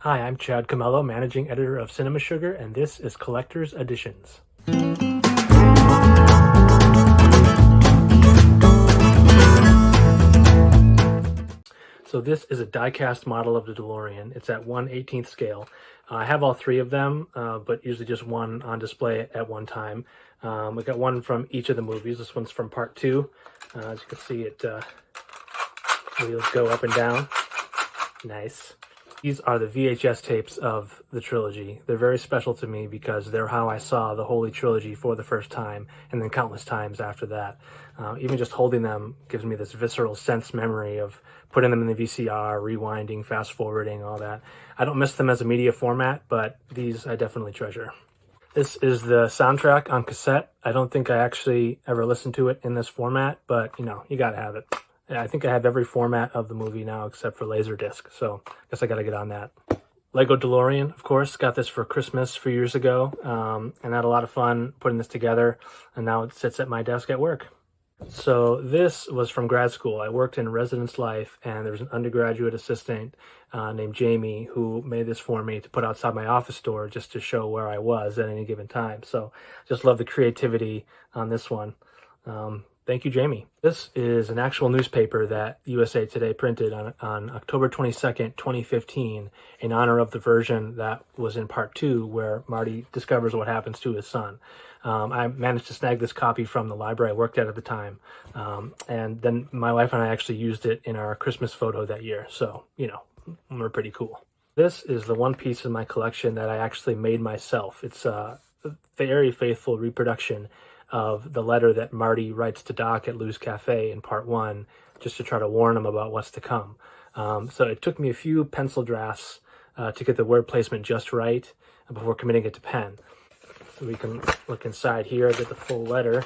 Hi, I'm Chad Comello, managing editor of Cinema Sugar, and this is Collector's Editions. So this is a die-cast model of the DeLorean. It's at 1/18th scale. I have all three of them, but usually just one on display at one time. We got one from each of the movies. This one's from part two. As you can see, it wheels go up and down. Nice. These are the VHS tapes of the trilogy. They're very special to me because they're how I saw the Holy Trilogy for the first time, and then countless times after that. Even just holding them gives me this visceral sense memory of putting them in the VCR, rewinding, fast forwarding, all that. I don't miss them as a media format, but these I definitely treasure. This is the soundtrack on cassette. I don't think I actually ever listened to it in this format, but you gotta have it. I think I have every format of the movie now except for Laserdisc, so I guess I gotta get on that. Lego DeLorean, of course, got this for Christmas a few years ago, and had a lot of fun putting this together, and now it sits at my desk at work. So this was from grad school. I worked in residence life, and there was an undergraduate assistant named Jamie who made this for me to put outside my office door just to show where I was at any given time. So just love the creativity on this one. Thank you, Jamie. This is an actual newspaper that USA Today printed on October 22nd, 2015, in honor of the version that was in part two, where Marty discovers what happens to his son. I managed to snag this copy from the library I worked at the time. And then my wife and I actually used it in our Christmas photo that year. So, we're pretty cool. This is the one piece in my collection that I actually made myself. It's a very faithful reproduction of the letter that Marty writes to Doc at Lou's Cafe in part one, just to try to warn him about what's to come. So it took me a few pencil drafts to get the word placement just right before committing it to pen. So we can look inside here, get the full letter.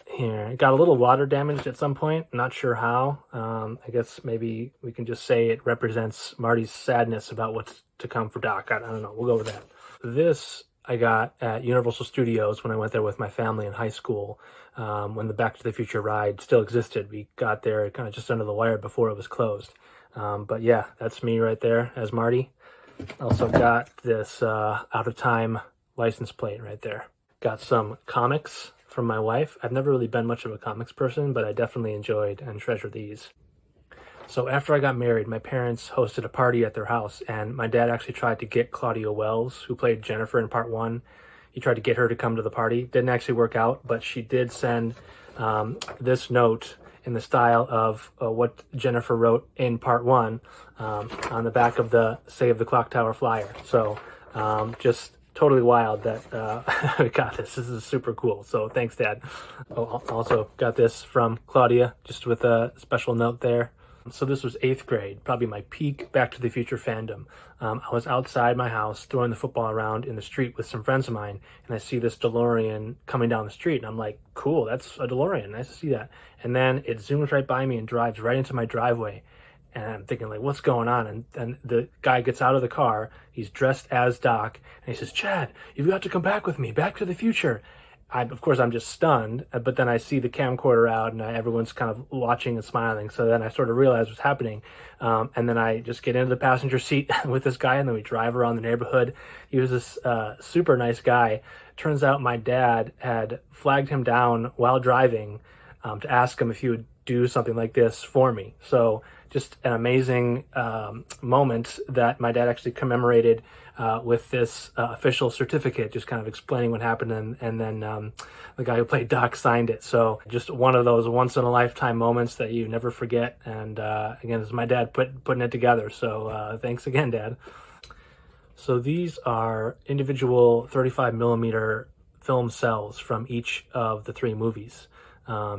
Here, it got a little water damaged at some point, not sure how. I guess maybe we can just say it represents Marty's sadness about what's to come for Doc. I don't know, we'll go with that. This I got at Universal Studios when I went there with my family in high school, when the Back to the Future ride still existed. We got there kind of just under the wire before it was closed. But yeah, that's me right there as Marty. Also got this out of time license plate right there. Got some comics from my wife. I've never really been much of a comics person, but I definitely enjoyed and treasure these. So after I got married, my parents hosted a party at their house, and my dad actually tried to get Claudia Wells, who played Jennifer in part one. He tried to get her to come to the party. Didn't actually work out, but she did send this note in the style of what Jennifer wrote in part one on the back of the Save the Clock Tower flyer. So just totally wild that we got this. This is super cool. So thanks, Dad. Oh, also got this from Claudia, just with a special note there. So this was 8th grade, probably my peak Back to the Future fandom. I was outside my house throwing the football around in the street with some friends of mine, and I see this DeLorean coming down the street, and I'm like, cool, that's a DeLorean, nice to see that. And then it zooms right by me and drives right into my driveway, and I'm thinking, like, what's going on? And the guy gets out of the car, he's dressed as Doc, and he says, Chad, you've got to come back with me, Back to the Future. Of course, I'm just stunned, but then I see the camcorder out and everyone's kind of watching and smiling. So then I sort of realize what's happening. And then I just get into the passenger seat with this guy, and then we drive around the neighborhood. He was this super nice guy. Turns out my dad had flagged him down while driving to ask him if he would do something like this for me. So just an amazing moment that my dad actually commemorated with this official certificate, just kind of explaining what happened, and then the guy who played Doc signed it. So just one of those once-in-a-lifetime moments that you never forget, and again, it's my dad putting it together, so thanks again, Dad. So these are individual 35 millimeter film cells from each of the three movies.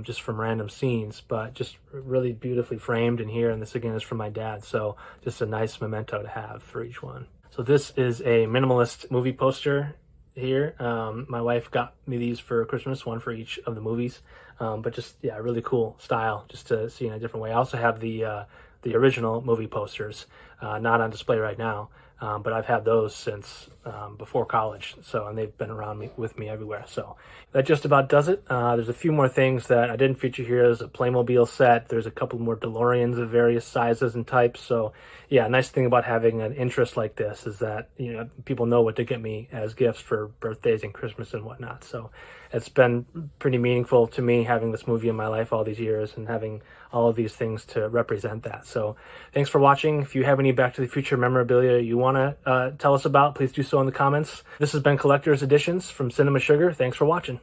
Just from random scenes, but just really beautifully framed in here. And this again is from my dad, so just a nice memento to have for each one. So this is a minimalist movie poster here. My wife got me these for Christmas, one for each of the movies, but just, yeah, really cool style just to see in a different way. I also have the original movie posters not on display right now. But I've had those since before college, and they've been with me everywhere. So that just about does it. There's a few more things that I didn't feature here. There's a Playmobil set. There's a couple more DeLoreans of various sizes and types. So yeah, nice thing about having an interest like this is that people know what to get me as gifts for birthdays and Christmas and whatnot. So it's been pretty meaningful to me having this movie in my life all these years and having all of these things to represent that. So thanks for watching. If you have any Back to the Future memorabilia you want to tell us about, please do so in the comments. This has been Collector's Editions from Cinema Sugar. Thanks for watching.